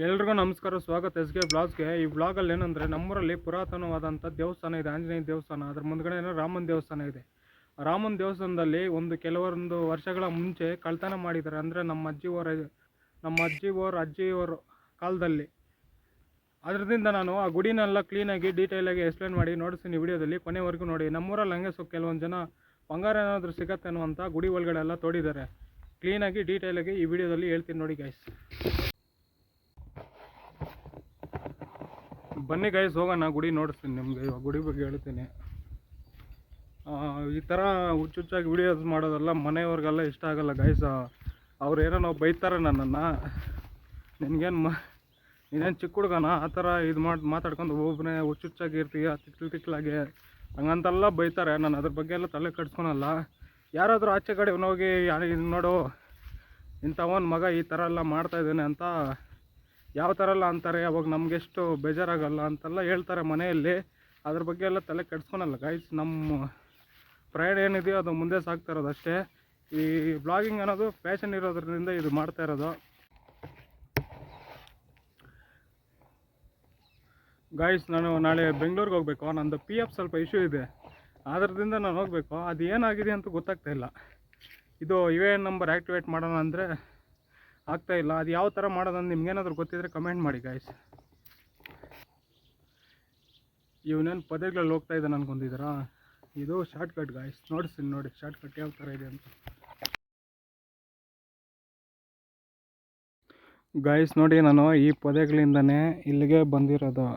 ಎಲ್ರಿಗೂ ನಮಸ್ಕಾರ, ಸ್ವಾಗತ ಎಸ್ ಕೆ ಬ್ಲಾಗ್ಸ್ಗೆ. ಈ ಬ್ಲಾಗಲ್ಲಿ ಏನಂದರೆ, ನಮ್ಮೂರಲ್ಲಿ ಪುರಾತನವಾದಂಥ ದೇವಸ್ಥಾನ ಇದೆ, ಆಂಜನೇಯ ದೇವಸ್ಥಾನ. ಅದ್ರ ಮುಂದ್ಗಡೆ ಏನೋ ರಾಮನ ದೇವಸ್ಥಾನ ಇದೆ. ರಾಮನ ದೇವಸ್ಥಾನದಲ್ಲಿ ಕೆಲವೊಂದು ವರ್ಷಗಳ ಮುಂಚೆ ಕಳ್ತನ ಮಾಡಿದ್ದಾರೆ. ಅಂದರೆ ನಮ್ಮ ಅಜ್ಜಿಯವರ ಕಾಲದಲ್ಲಿ. ಅದರಿಂದ ನಾನು ಆ ಗುಡಿನೆಲ್ಲ ಕ್ಲೀನಾಗಿ ಡೀಟೇಲಾಗಿ ಎಕ್ಸ್ಪ್ಲೇನ್ ಮಾಡಿ ನೋಡಿಸ್ತೀನಿ ವಿಡಿಯೋದಲ್ಲಿ, ಕೊನೆವರೆಗೂ ನೋಡಿ. ನಮ್ಮೂರಲ್ಲಿ ಹಂಗೆ ಕೆಲವೊಂದು ಜನ ಬಂಗಾರ ಏನಾದರೂ ಸಿಗತ್ತೇನೋ ಅಂತ ಗುಡಿ ಒಳಗಡೆ ಎಲ್ಲ ತೋಡಿದ್ದಾರೆ. ಕ್ಲೀನಾಗಿ ಡೀಟೇಲಾಗಿ ಈ ವಿಡಿಯೋದಲ್ಲಿ ಹೇಳ್ತೀನಿ ನೋಡಿ ಗೈಸ್. ಬನ್ನಿ ಗೈಸ್, ಹೋಗೋಣ. ಗುಡಿ ನೋಡಿಸ್ತೀನಿ ನಿಮಗೆ. ಇವಾಗ ಗುಡಿ ಬಗ್ಗೆ ಹೇಳ್ತೀನಿ. ಈ ಥರ ಹುಚ್ಚುಚ್ಚಾಗಿ ವಿಡಿಯೋಸ್ ಮಾಡೋದೆಲ್ಲ ಮನೆಯವ್ರಿಗೆಲ್ಲ ಇಷ್ಟ ಆಗಲ್ಲ ಗೈಸ್. ಅವ್ರು ಏನೋ ನಾವು ಬೈತಾರೆ ನನ್ನನ್ನು, ನೀನೇನು ಚಿಕ್ಕ ಹುಡುಗನ ಆ ಥರ ಇದು ಮಾತಾಡ್ಕೊಂಡು ಒಬ್ಬನೇ ಹುಚ್ಚುಚ್ಚಾಗಿ ಇರ್ತೀಯ, ತಿಕ್ಲಾಗಿ ಹಂಗಂತೆಲ್ಲ ಬೈತಾರೆ. ನಾನು ಅದ್ರ ಬಗ್ಗೆ ಎಲ್ಲ ತಲೆ ಕೆಡ್ಸ್ಕೊಳಲ್ಲ. ಯಾರಾದರೂ ಆಚೆ ಕಡೆ ಹೋಗಿ ಇದು ನೋಡು, ಇಂಥವನ ಮಗ ಈ ಥರ ಎಲ್ಲ ಮಾಡ್ತಾಯಿದ್ದಾನೆ ಅಂತ ಯಾವ ಥರ ಎಲ್ಲ ಅಂತಾರೆ. ಅವಾಗ ನಮಗೆಷ್ಟು ಬೇಜಾರಾಗಲ್ಲ ಅಂತೆಲ್ಲ ಹೇಳ್ತಾರೆ ಮನೆಯಲ್ಲಿ. ಅದ್ರ ಬಗ್ಗೆ ಎಲ್ಲ ತಲೆ ಕೆಡ್ಸ್ಕೊಳಲ್ಲ ಗೈಸ್. ನಮ್ಮ ಪ್ರಯಾಣ ಏನಿದೆಯೋ ಅದು ಮುಂದೆ ಸಾಗ್ತಾ ಇರೋದು ಅಷ್ಟೇ. ಈ ಬ್ಲಾಗಿಂಗ್ ಅನ್ನೋದು ಪ್ಯಾಷನ್ ಇರೋದ್ರಿಂದ ಇದು ಮಾಡ್ತಾ ಇರೋದು ಗೈಸ್. ನಾನು ನಾಳೆ ಬೆಂಗಳೂರಿಗೆ ಹೋಗಬೇಕು. ನಂದು PF ಸ್ವಲ್ಪ ಇಶ್ಯೂ ಇದೆ, ಅದರಿಂದ ನಾನು ಹೋಗಬೇಕು. ಅದು ಏನಾಗಿದೆ ಅಂತ ಗೊತ್ತಾಗ್ತಾ ಇಲ್ಲ. ಇದು UAN ನಂಬರ್ ಆ್ಯಕ್ಟಿವೇಟ್ ಮಾಡೋಣ ಅಂದರೆ ಆಗ್ತಾಯಿಲ್ಲ. ಅದು ಯಾವ ಥರ ಮಾಡೋದಂತ ನಿಮ್ಗೇನಾದರೂ ಗೊತ್ತಿದ್ರೆ ಕಮೆಂಟ್ ಮಾಡಿ ಗೈಸ್. ಇವನೇನು ಪದಗಳಲ್ಲಿ ಹೋಗ್ತಾ ಇದ್ದಾನೆ ಅನ್ಕೊಂಡಿದ್ದೀರಾ? ಇದು ಶಾರ್ಟ್ಕಟ್ ಗೈಸ್. ನೋಡಿಸ್ತೀನಿ ನೋಡಿ ಶಾರ್ಟ್ಕಟ್ ಯಾವ ಥರ ಇದೆ ಅಂತ. ಗೈಸ್ ನೋಡಿ, ನಾನು ಈ ಪೊದೆಗಳಿಂದನೇ ಇಲ್ಲಿಗೆ ಬಂದಿರೋದು.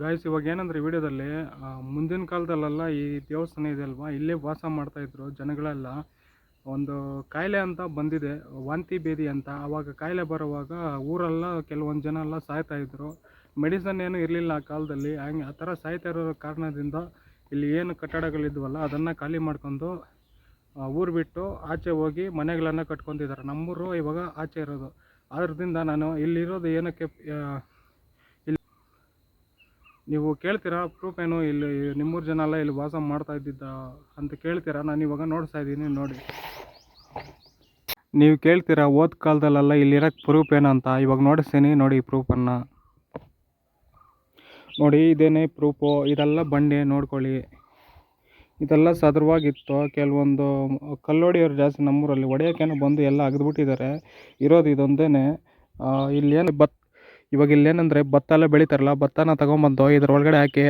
ಗೈಸ್ ಇವಾಗ ಏನಂದರೆ, ವಿಡಿಯೋದಲ್ಲಿ ಮುಂದಿನ ಕಾಲದಲ್ಲೆಲ್ಲ ಈ ದೇವಸ್ಥಾನ ಇದೆ ಅಲ್ವಾ, ಇಲ್ಲೇ ವಾಸ ಮಾಡ್ತಾಯಿದ್ರು ಜನಗಳೆಲ್ಲ. ಒಂದು ಕಾಯಿಲೆ ಅಂತ ಬಂದಿದೆ, ವಾಂತಿ ಭೇದಿ ಅಂತ. ಆವಾಗ ಕಾಯಿಲೆ ಬರುವಾಗ ಊರೆಲ್ಲ ಕೆಲವೊಂದು ಜನ ಎಲ್ಲ ಸಾಯ್ತಾಯಿದ್ರು. ಮೆಡಿಸನ್ ಏನು ಇರಲಿಲ್ಲ ಆ ಕಾಲದಲ್ಲಿ. ಹಂಗೆ ಆ ಥರ ಸಾಯ್ತಾ ಇರೋ ಕಾರಣದಿಂದ ಇಲ್ಲಿ ಏನು ಕಟ್ಟಡಗಳಿದ್ವಲ್ಲ ಅದನ್ನು ಖಾಲಿ ಮಾಡ್ಕೊಂಡು ಊರು ಬಿಟ್ಟು ಆಚೆ ಹೋಗಿ ಮನೆಗಳನ್ನು ಕಟ್ಕೊತಿದ್ದಾರೆ. ನಮ್ಮೂರು ಇವಾಗ ಆಚೆ ಇರೋದು. ಅದರಿಂದ ನಾನು ಇಲ್ಲಿರೋದು ಏನಕ್ಕೆ, ನೀವು ಕೇಳ್ತೀರಾ ಪ್ರೂಫ್ ಏನು, ಇಲ್ಲಿ ನಿಮ್ಮೂರು ಜನ ಎಲ್ಲ ಇಲ್ಲಿ ವಾಸ ಮಾಡ್ತಾ ಇದ್ದಿದ್ದ ಅಂತ ಕೇಳ್ತೀರಾ. ನಾನು ಇವಾಗ ನೋಡ್ತಾ ಇದ್ದೀನಿ ನೋಡಿ. ನೀವು ಕೇಳ್ತೀರಾ ಓದ್ ಕಾಲದಲ್ಲೆಲ್ಲ ಇಲ್ಲಿರೋಕ್ಕೆ ಪ್ರೂಫ್ ಏನು ಅಂತ. ಇವಾಗ ನೋಡಿಸ್ತೀನಿ ನೋಡಿ ಪ್ರೂಫನ್ನು. ನೋಡಿ ಇದೇನೇ ಪ್ರೂಫು. ಇದೆಲ್ಲ ಬಂಡೆ ನೋಡ್ಕೊಳ್ಳಿ. ಇದೆಲ್ಲ ಸದೃವಾಗಿತ್ತು. ಕೆಲವೊಂದು ಕಲ್ಲೊಡಿಯೋರು ಜಾಸ್ತಿ ನಮ್ಮೂರಲ್ಲಿ, ಒಡೆಯೋಕ್ಕೇನೋ ಬಂದು ಎಲ್ಲ ಅಗೆದ್ಬಿಟ್ಟಿದ್ದಾರೆ. ಇರೋದು ಇದೊಂದೇ. ಇಲ್ಲೇನು ಇವಾಗ ಇಲ್ಲೇನಂದರೆ ಭತ್ತ ಎಲ್ಲ ಬೆಳೀತಾರಲ್ಲ, ಭತ್ತನ ತೊಗೊಂಬಂದು ಇದ್ರೊಳಗಡೆ ಹಾಕಿ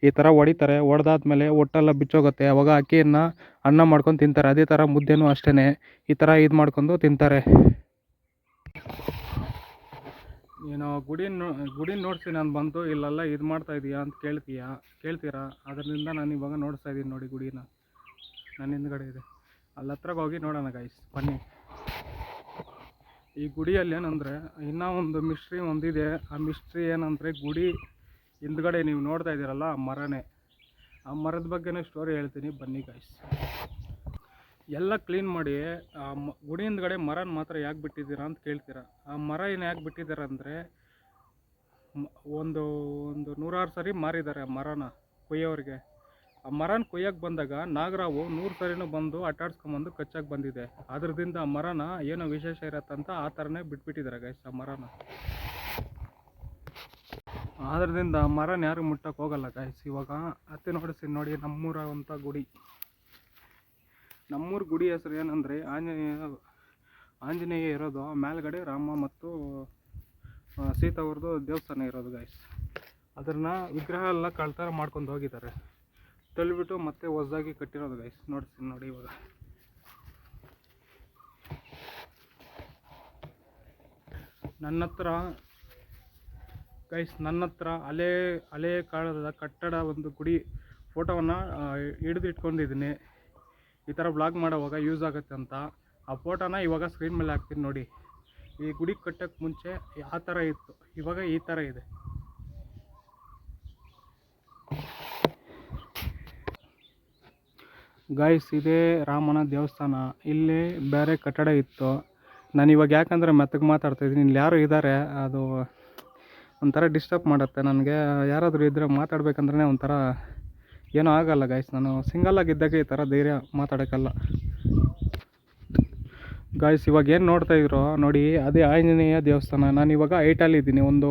ಈ ಥರ ಹೊಡಿತಾರೆ. ಹೊಡೆದಾದ್ಮೇಲೆ ಒಟ್ಟೆಲ್ಲ ಬಿಚ್ಚೋಗುತ್ತೆ. ಅವಾಗ ಅಕ್ಕಿಯನ್ನು ಅನ್ನ ಮಾಡ್ಕೊಂಡು ತಿಂತಾರೆ. ಅದೇ ಥರ ಮುದ್ದೆನೂ ಅಷ್ಟೇ ಈ ಥರ ಇದು ಮಾಡ್ಕೊಂಡು ತಿಂತಾರೆ. ಏನೋ ಗುಡಿ ನೋಡ್ತೀನಿ ನಾನು ಬಂದು, ಇಲ್ಲೆಲ್ಲ ಇದು ಮಾಡ್ತಾ ಇದೀಯಾ ಅಂತ ಕೇಳ್ತೀರಾ. ಅದರಿಂದ ನಾನು ಇವಾಗ ನೋಡಿಸ್ತಾ ಇದ್ದೀನಿ ನೋಡಿ ಗುಡಿನ. ನನ್ನ ಹಿಂದ್ಗಡೆ ಇದೆ, ಅಲ್ಲಿ ಹತ್ರಕ್ಕೆ ಹೋಗಿ ನೋಡೋಣ ಗೈಸ್ ಬನ್ನಿ. ಈ ಗುಡಿಯಲ್ಲಿ ಏನಂದರೆ ಇನ್ನೂ ಒಂದು ಮಿಸ್ಟ್ರಿ ಒಂದಿದೆ. ಆ ಮಿಸ್ಟ್ರಿ ಏನಂದರೆ, ಗುಡಿ ಹಿಂದ್ಗಡೆ ನೀವು ನೋಡ್ತಾ ಇದ್ದೀರಲ್ಲ ಆ ಮರನೇ. ಆ ಮರದ ಬಗ್ಗೆನೇ ಸ್ಟೋರಿ ಹೇಳ್ತೀನಿ ಬನ್ನಿ ಗೈಸ್. ಎಲ್ಲ ಕ್ಲೀನ್ ಮಾಡಿ ಗುಡಿ ಹಿಂದ್ಗಡೆ ಮರನ ಮಾತ್ರ ಯಾಕೆ ಬಿಟ್ಟಿದ್ದೀರಾ ಅಂತ ಕೇಳ್ತೀರಾ. ಆ ಮರ ಏನು ಯಾಕೆ ಬಿಟ್ಟಿದ್ದಾರೆ ಅಂದರೆ, ಒಂದು 100 ಸರಿ ಮಾರಿದ್ದಾರೆ ಆ ಮರನ ಕೊಯ್ಯೋರಿಗೆ. ಆ ಮರನ ಕೊಯ್ಯೋಕ್ಕೆ ಬಂದಾಗ ನಾಗರಾವು 100 ಸರಿನೂ ಬಂದು ಅಟ್ಟಾಡ್ಸ್ಕೊಂಬಂದು ಕಚ್ಚಾಗಿ ಬಂದಿದೆ. ಅದರಿಂದ ಆ ಮರನ ಏನೋ ವಿಶೇಷ ಇರತ್ತಂತ ಆ ಥರನೇ ಬಿಟ್ಬಿಟ್ಟಿದ್ದಾರೆ ಗೈಸ್ ಆ ಮರನ. ಅದರಿಂದ ಆ ಮರನ ಯಾರು ಮುಟ್ಟಕ್ಕೆ ಹೋಗಲ್ಲ ಗೈಸ್. ಇವಾಗ ಅತ್ತೆ ನೋಡಿಸ್ತೀನಿ ನೋಡಿ, ನಮ್ಮೂರ ಅಂತ ಗುಡಿ. ನಮ್ಮೂರ ಗುಡಿ ಹೆಸರು ಏನಂದರೆ ಆಂಜನೇಯ ಇರೋದು. ಮೇಲ್ಗಡೆ ರಾಮ ಮತ್ತು ಸೀತಾವ್ರದ್ದು ದೇವಸ್ಥಾನ ಇರೋದು ಗೈಸ್. ಅದನ್ನು ವಿಗ್ರಹ ಎಲ್ಲ ಕಳ್ತನ ಮಾಡ್ಕೊಂಡು ಹೋಗಿದ್ದಾರೆ, ತಳ್ಳಿಬಿಟ್ಟು ಮತ್ತೆ ಹೊಸದಾಗಿ ಕಟ್ಟಿರೋದು ಗೈಸ್. ನೋಡ್ತೀನಿ ನೋಡಿ ಇವಾಗ. ನನ್ನ ಹತ್ರ ಹಳೆ ಕಾಲದ ಕಟ್ಟಡ ಒಂದು ಗುಡಿ ಫೋಟೋವನ್ನು ಹಿಡಿದಿಟ್ಕೊಂಡಿದ್ದೀನಿ. ಈ ಥರ ಬ್ಲಾಗ್ ಮಾಡೋವಾಗ ಯೂಸ್ ಆಗುತ್ತೆ ಅಂತ. ಆ ಫೋಟೋನ ಇವಾಗ ಸ್ಕ್ರೀನ್ ಮೇಲೆ ಹಾಕ್ತೀನಿ ನೋಡಿ. ಈ ಗುಡಿ ಕಟ್ಟೋಕ್ಕೆ ಮುಂಚೆ ಆ ಥರ ಇತ್ತು, ಇವಾಗ ಈ ಥರ ಇದೆ. ಗೈಸ್ ಇದೇ ರಾಮನ ದೇವಸ್ಥಾನ. ಇಲ್ಲಿ ಬೇರೆ ಕಟ್ಟಡ ಇತ್ತು. ನಾನು ಇವಾಗ ಯಾಕಂದರೆ ಮೆತ್ತಗೆ ಮಾತಾಡ್ತಾಯಿದ್ದೀನಿ, ಇಲ್ಲಿ ಯಾರು ಇದ್ದಾರೆ ಅದು ಒಂಥರ ಡಿಸ್ಟರ್ಬ್ ಮಾಡುತ್ತೆ ನನಗೆ. ಯಾರಾದರೂ ಇದ್ದರೆ ಮಾತಾಡ್ಬೇಕಂದ್ರೆ ಒಂಥರ ಏನೂ ಆಗಲ್ಲ ಗೈಸ್. ನಾನು ಸಿಂಗಲ್ಲಾಗಿದ್ದಾಗ ಈ ಥರ ಧೈರ್ಯ ಮಾತಾಡೋಕ್ಕಲ್ಲ ಗಾಯ್ಸ್. ಇವಾಗ ಏನು ನೋಡ್ತಾ ಇದ್ರು ನೋಡಿ, ಅದೇ ಆಂಜನೇಯ ದೇವಸ್ಥಾನ. ನಾನು ಇವಾಗ ಹೈಟಲ್ಲಿದ್ದೀನಿ, ಒಂದು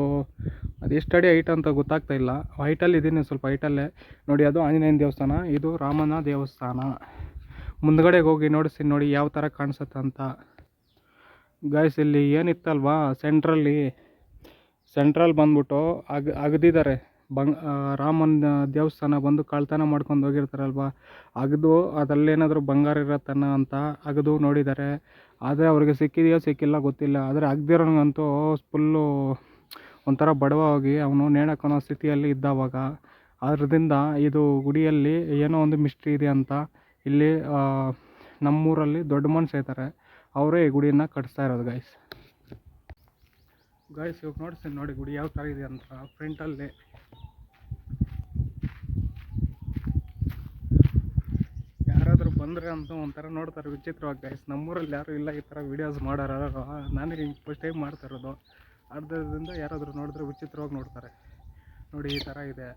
ಅದು ಎಷ್ಟು ಅಡಿ ಹೈಟ್ ಅಂತ ಗೊತ್ತಾಗ್ತಾ ಇಲ್ಲ, ಹೈಟಲ್ಲಿದ್ದೀನಿ, ಸ್ವಲ್ಪ ಹೈಟಲ್ಲೇ ನೋಡಿ. ಅದು ಆಂಜನೇಯನ ದೇವಸ್ಥಾನ, ಇದು ರಾಮನ ದೇವಸ್ಥಾನ. ಮುಂದ್ಗಡೆಗೆ ಹೋಗಿ ನೋಡಿಸ್ತೀನಿ ನೋಡಿ ಯಾವ ಥರ ಕಾಣಿಸುತ್ತೆ ಅಂತ ಗಾಯ್ಸ್. ಇಲ್ಲಿ ಏನಿತ್ತಲ್ವಾ ಸೆಂಟ್ರಲ್ ಬಂದ್ಬಿಟ್ಟು ಅಗದಿದ್ದಾರೆ. ರಾಮನ ದೇವಸ್ಥಾನ ಬಂದು ಕಳ್ತನ ಮಾಡ್ಕೊಂಡು ಹೋಗಿರ್ತಾರಲ್ವ, ಅಗದು ಅದರಲ್ಲೇನಾದರೂ ಬಂಗಾರ ಇರತ್ತನ ಅಂತ ಅಗದು ನೋಡಿದ್ದಾರೆ. ಆದರೆ ಅವ್ರಿಗೆ ಸಿಕ್ಕಿದೆಯೋ ಸಿಕ್ಕಿಲ್ಲ ಗೊತ್ತಿಲ್ಲ. ಆದರೆ ಅಗ್ದಿರೋಂಗಂತೂ ಫುಲ್ಲು ಒಂಥರ ಬಡವಾಗಿ ಅವನು ನೇಣಕ್ಕನೋ ಸ್ಥಿತಿಯಲ್ಲಿ ಇದ್ದವಾಗ. ಅದರಿಂದ ಇದು ಗುಡಿಯಲ್ಲಿ ಏನೋ ಒಂದು ಮಿಸ್ಟ್ರಿ ಇದೆ ಅಂತ ಇಲ್ಲಿ ನಮ್ಮೂರಲ್ಲಿ ದೊಡ್ಡ ಮನುಷ್ಯ ಇದ್ದಾರೆ, ಅವರೇ ಈ ಗುಡಿಯನ್ನು ಕಟ್ಟಿಸ್ತಾ ಇರೋದು ಗಾಯ್ಸ್. ಇವಾಗ ನೋಡ್ತೀನಿ ನೋಡಿ ಗುಡಿ ಯಾವ ಥರ ಇದೆ ಅಂತ ಫ್ರಂಟಲ್ಲಿ. ಯಾರಾದರೂ ಬಂದರೆ ಅಂತ ಒಂಥರ ನೋಡ್ತಾರೆ ವಿಚಿತ್ರವಾಗಿ ಗಾಯ್ಸ್. ನಮ್ಮೂರಲ್ಲಿ ಯಾರೂ ಇಲ್ಲ ಈ ಥರ ವೀಡಿಯೋಸ್ ಮಾಡೋರು, ನಾನೇ ಹಿಂಗೆ ಫಸ್ಟ್ ಟೈಮ್ ಮಾಡ್ತಾ ಇರೋದು. ಆದ್ದರಿಂದ ಯಾರಾದರೂ ನೋಡಿದ್ರೆ ವಿಚಿತ್ರವಾಗಿ ನೋಡ್ತಾರೆ. ನೋಡಿ ಈ ಥರ ಇದೆ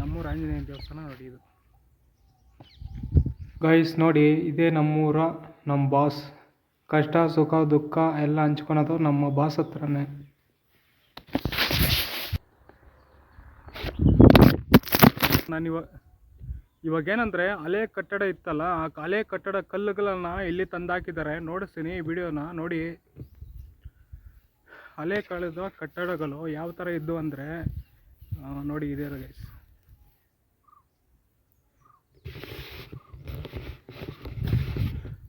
ನಮ್ಮೂರು ಆಂಜನೇಯ ದೇವಸ್ಥಾನ. ನೋಡಿ ಇದು ಗೈಸ್, ನೋಡಿ ಇದೇ ನಮ್ಮೂರ ನಮ್ಮ ಬಾಸ್. ಕಷ್ಟ ಸುಖ ದುಃಖ ಎಲ್ಲ ಹಂಚ್ಕೊಳೋದು ನಮ್ಮ ಬಾಸ್ ಹತ್ರನೇ. ಇವಾಗೇನಂದರೆ ಹಳೆ ಕಟ್ಟಡ ಇತ್ತಲ್ಲ, ಆ ಹಳೆ ಕಟ್ಟಡ ಕಲ್ಲುಗಳನ್ನು ಇಲ್ಲಿ ತಂದಾಕಿದ್ದಾರೆ. ನೋಡಿಸ್ತೀನಿ ಈ ವಿಡಿಯೋನ ನೋಡಿ. ಹಳೆ ಕಾಲದ ಕಟ್ಟಡಗಳು ಯಾವ ಥರ ಇದ್ದು ಅಂದರೆ ನೋಡಿ ಇದೆ ಗೈಸ್.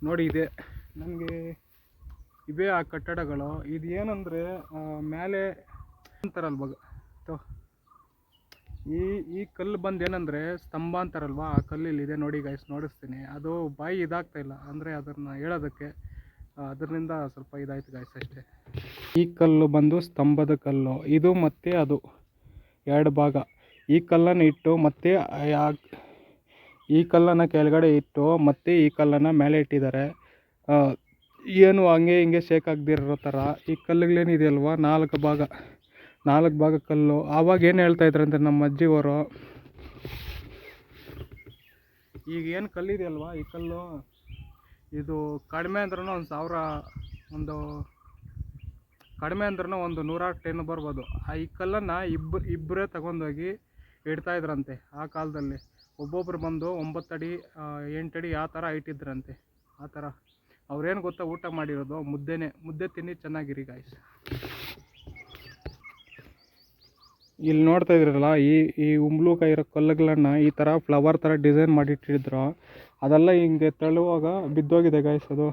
ನೋಡಿ ಇದೆ ನನಗೆ ಇವೇ ಆ ಕಟ್ಟಡಗಳು. ಇದು ಏನಂದರೆ ಮೇಲೆ ಅಂತಾರಲ್ವ, ಈ ಕಲ್ಲು ಬಂದು ಏನಂದರೆ ಸ್ತಂಭ ಅಂತಾರಲ್ವ, ಆ ಕಲ್ಲು ಇಲ್ಲಿದೆ ನೋಡಿ ಗೈಸ್. ನೋಡಿಸ್ತೀನಿ, ಅದು ಬಾಯಿ ಇದಾಗ್ತಾ ಇಲ್ಲ ಅಂದರೆ ಅದನ್ನು ಹೇಳೋದಕ್ಕೆ, ಅದರಿಂದ ಸ್ವಲ್ಪ ಇದಾಯ್ತು ಗೈಸ್ ಅಷ್ಟೇ. ಈ ಕಲ್ಲು ಬಂದು ಸ್ತಂಭದ ಕಲ್ಲು ಇದು, ಮತ್ತು ಅದು ಎರಡು ಭಾಗ. ಈ ಕಲ್ಲನ್ನು ಇಟ್ಟು ಮತ್ತೆ ಈ ಕಲ್ಲನ್ನು ಕೆಳಗಡೆ ಇಟ್ಟು ಮತ್ತೆ ಈ ಕಲ್ಲನ್ನು ಮೇಲೆ ಇಟ್ಟಿದ್ದಾರೆ. ಏನು ಹಂಗೆ ಹಿಂಗೆ ಶೇಕ್ ಆಗದಿರೋ ಥರ. ಈ ಕಲ್ಲುಗಳೇನಿದೆಯಲ್ವ ನಾಲ್ಕು ಭಾಗ ಕಲ್ಲು. ಆವಾಗ ಏನು ಹೇಳ್ತಾ ಇದ್ರಂತೆ ನಮ್ಮ ಅಜ್ಜಿಯವರು, ಈಗ ಏನು ಕಲ್ಲಿದೆಯಲ್ವ ಈ ಕಲ್ಲು, ಇದು ಕಡಿಮೆ ಅಂದ್ರೂ ಒಂದು 1000, ಕಡಿಮೆ ಅಂದ್ರೂ ಒಂದು 100 ಟನ್ ಬರ್ಬೋದು. ಈ ಕಲ್ಲನ್ನು ಇಬ್ಬರೇ ತಗೊಂಡೋಗಿ ಇಡ್ತಾಯಿದ್ರಂತೆ ಆ ಕಾಲದಲ್ಲಿ. ಒಬ್ಬೊಬ್ರು ಬಂದು 9 ಅಡಿ 8 ಅಡಿ ಆ ಥರ ಇಟ್ಟಿದ್ರಂತೆ. ಆ ಥರ ಅವ್ರೇನು ಗೊತ್ತಾ ಊಟ ಮಾಡಿರೋದು ಮುದ್ದೆ ತಿನ್ನಿ ಚೆನ್ನಾಗಿರಿ ಗಾಯ್ಸ್. ಇಲ್ಲಿ ನೋಡ್ತಾ ಇದ್ರಲ್ಲ, ಈ ಉಂಬ್ಳಕಾಯಿ ಇರೋ ಕಲ್ಲುಗಳನ್ನು ಈ ಥರ ಫ್ಲವರ್ ಥರ ಡಿಸೈನ್ ಮಾಡಿಟ್ಟಿದ್ರು. ಅದೆಲ್ಲ ಹಿಂಗೆ ತಳ್ಳುವಾಗ ಬಿದ್ದೋಗಿದೆ ಗಾಯ್ಸ್. ಅದು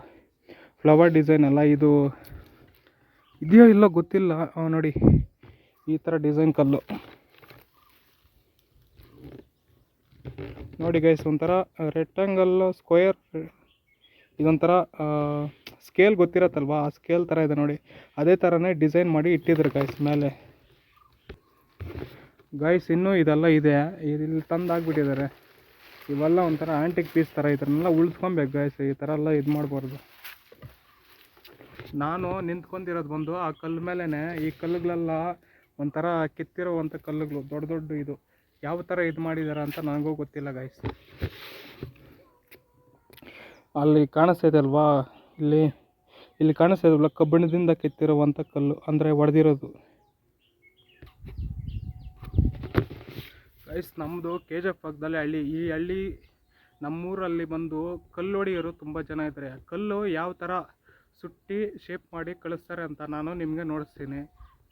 ಫ್ಲವರ್ ಡಿಸೈನ್ ಅಲ್ಲ, ಇದು ಇದೆಯೋ ಇಲ್ಲೋ ಗೊತ್ತಿಲ್ಲ. ನೋಡಿ ಈ ಥರ ಡಿಸೈನ್ ಕಲ್ಲು ನೋಡಿ ಗೈಸ್. ಒಂಥರ ರೆಕ್ಟಾಂಗಲ್ ಸ್ಕ್ವೇರ್, ಇದೊಂಥರ ಸ್ಕೇಲ್ ಗೊತ್ತಿರತ್ತಲ್ವ, ಆ ಸ್ಕೇಲ್ ಥರ ಇದೆ ನೋಡಿ. ಅದೇ ಥರನೇ ಡಿಸೈನ್ ಮಾಡಿ ಇಟ್ಟಿದ್ರು ಗೈಸ್ ಮೇಲೆ. ಗೈಸ್ ಇನ್ನೂ ಇದೆಲ್ಲ ಇದೆ, ಇಲ್ಲಿ ತಂದಾಗ್ಬಿಟ್ಟಿದ್ದಾರೆ. ಇವೆಲ್ಲ ಒಂಥರ ಆಂಟಿಕ್ ಪೀಸ್ ಥರ, ಇದನ್ನೆಲ್ಲ ಉಳಿಸ್ಕೊಬೇಕು ಗೈಸ್. ಈ ಥರ ಎಲ್ಲ ಇದು ಮಾಡಬಾರ್ದು. ನಾನು ನಿಂತ್ಕೊಂಡಿರೋದು ಬಂದು ಆ ಕಲ್ಲು ಮೇಲೇ. ಈ ಕಲ್ಲುಗಳೆಲ್ಲ ಒಂಥರ ಕಿತ್ತಿರುವಂಥ ಕಲ್ಲುಗಳು, ದೊಡ್ಡ ಇದು ಯಾವ ಥರ ಇದು ಮಾಡಿದ್ದಾರೆ ಅಂತ ನನಗೂ ಗೊತ್ತಿಲ್ಲ ಗೈಸ್. ಅಲ್ಲಿ ಕಾಣಿಸ್ತಾ ಅಲ್ವಾ, ಇಲ್ಲಿ ಕಾಣಿಸ್ತಾ ಇದಲ್ವ, ಕಬ್ಬಿಣದಿಂದ ಕಿತ್ತಿರುವಂಥ ಕಲ್ಲು, ಅಂದರೆ ಹೊಡೆದಿರೋದು ಗೈಸ್. ನಮ್ಮದು KGF ಪಕ್ಕದಲ್ಲಿ ಹಳ್ಳಿ. ಈ ಹಳ್ಳಿ ನಮ್ಮೂರಲ್ಲಿ ಬಂದು ಕಲ್ಲು ಹೊಡೆಯೋರು ತುಂಬ ಜನ ಇದ್ದಾರೆ. ಕಲ್ಲು ಯಾವ ಥರ ಸುಟ್ಟಿ ಶೇಪ್ ಮಾಡಿ ಕಳಿಸ್ತಾರೆ ಅಂತ ನಾನು ನಿಮಗೆ ನೋಡಿಸ್ತೀನಿ.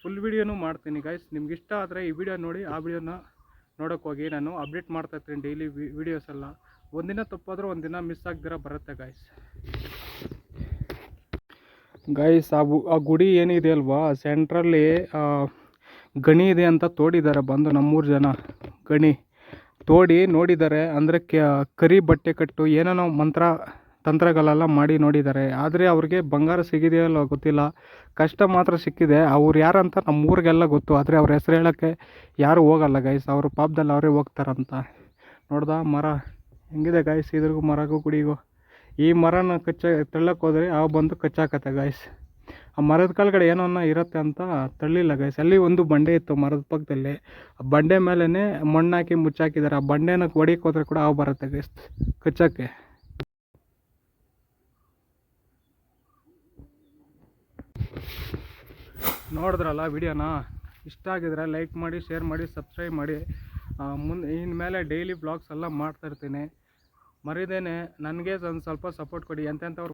ಫುಲ್ ವಿಡಿಯೋನೂ ಮಾಡ್ತೀನಿ ಗೈಸ್. ನಿಮ್ಗೆ ಇಷ್ಟ ಆದರೆ ಈ ವಿಡಿಯೋ ನೋಡಿ, ಆ ವಿಡಿಯೋನ ನೋಡೋಕೆ ಹೋಗಿ. ನಾನು ಅಪ್ಡೇಟ್ ಮಾಡ್ತಾಯಿರ್ತೀನಿ ಡೈಲಿ ವಿಡಿಯೋಸ್ ಎಲ್ಲ. ಒಂದಿನ ತಪ್ಪಾದರೂ ಒಂದಿನ ಮಿಸ್ ಆಗದಿರ ಬರುತ್ತೆ ಗೈಸ್. ಆ ಗುಡಿ ಏನಿದೆ ಅಲ್ವಾ, ಸೆಂಟ್ರಲ್ಲಿ ಗಣಿ ಇದೆ ಅಂತ ತೋಡಿದ್ದಾರೆ ಬಂದು ನಮ್ಮೂರು ಜನ. ಗಣಿ ತೋಡಿ ನೋಡಿದ್ದಾರೆ, ಅಂದರೆ ಕರಿ ಬಟ್ಟೆ ಕಟ್ಟು ಏನೇನೋ ತಂತ್ರಗಳೆಲ್ಲ ಮಾಡಿ ನೋಡಿದ್ದಾರೆ. ಆದರೆ ಅವ್ರಿಗೆ ಬಂಗಾರ ಸಿಗಿದೆಯಲ್ಲ ಗೊತ್ತಿಲ್ಲ, ಕಷ್ಟ ಮಾತ್ರ ಸಿಕ್ಕಿದೆ. ಅವ್ರು ಯಾರಂತ ನಮ್ಮೂರಿಗೆಲ್ಲ ಗೊತ್ತು, ಆದರೆ ಅವ್ರ ಹೆಸರು ಹೇಳೋಕ್ಕೆ ಯಾರು ಹೋಗಲ್ಲ ಗೈಸ್. ಅವರು ಪಾಪದಲ್ಲಿ ಅವರೇ ಹೋಗ್ತಾರಂತ. ನೋಡ್ದ ಮರ ಹೆಂಗಿದೆ ಗೈಸ್, ಇದ್ರಿಗೂ ಮರಗೂ ಗುಡಿಗೂ. ಈ ಮರನ ತಳ್ಳಕ್ಕೆ ಹೋದರೆ ಬಂದು ಕಚ್ಚಾಕತ್ತೆ ಗೈಸ್. ಆ ಮರದ ಕೆಳಗಡೆ ಏನೋ ಇರುತ್ತೆ ಅಂತ ತಳ್ಳಿಲ್ಲ ಗೈಸ್. ಅಲ್ಲಿ ಒಂದು ಬಂಡೆ ಇತ್ತು ಮರದ ಪಕ್ಕದಲ್ಲಿ. ಆ ಬಂಡೆ ಮೇಲೇ ಮಣ್ಣಾಕಿ ಮುಚ್ಚಾಕಿದ್ದಾರೆ. ಆ ಬಂಡೆನ ಹೊಡಿಯಕ್ಕೆ ಹೋದ್ರೆ ಕೂಡ ಹಾವು ಬರುತ್ತೆ ಗೈಸ್ ಕಚ್ಚಕ್ಕೆ. ನೋಡಿದ್ರಲ್ಲ ವಿಡಿಯೋನ, ಇಷ್ಟ ಆಗಿದ್ರೆ ಲೈಕ್ ಮಾಡಿ, ಶೇರ್ ಮಾಡಿ, ಸಬ್ಸ್ಕ್ರೈಬ್ ಮಾಡಿ. ಇನ್ಮೇಲೆ ಡೈಲಿ ಬ್ಲಾಗ್ಸ್ ಎಲ್ಲ ಮಾಡ್ತಾಯಿರ್ತೀನಿ. ಮರಿದೇನೆ ನನಗೆ ಒಂದು ಸ್ವಲ್ಪ ಸಪೋರ್ಟ್ ಕೊಡಿ. ಎಂತೆಂಥವ್ರು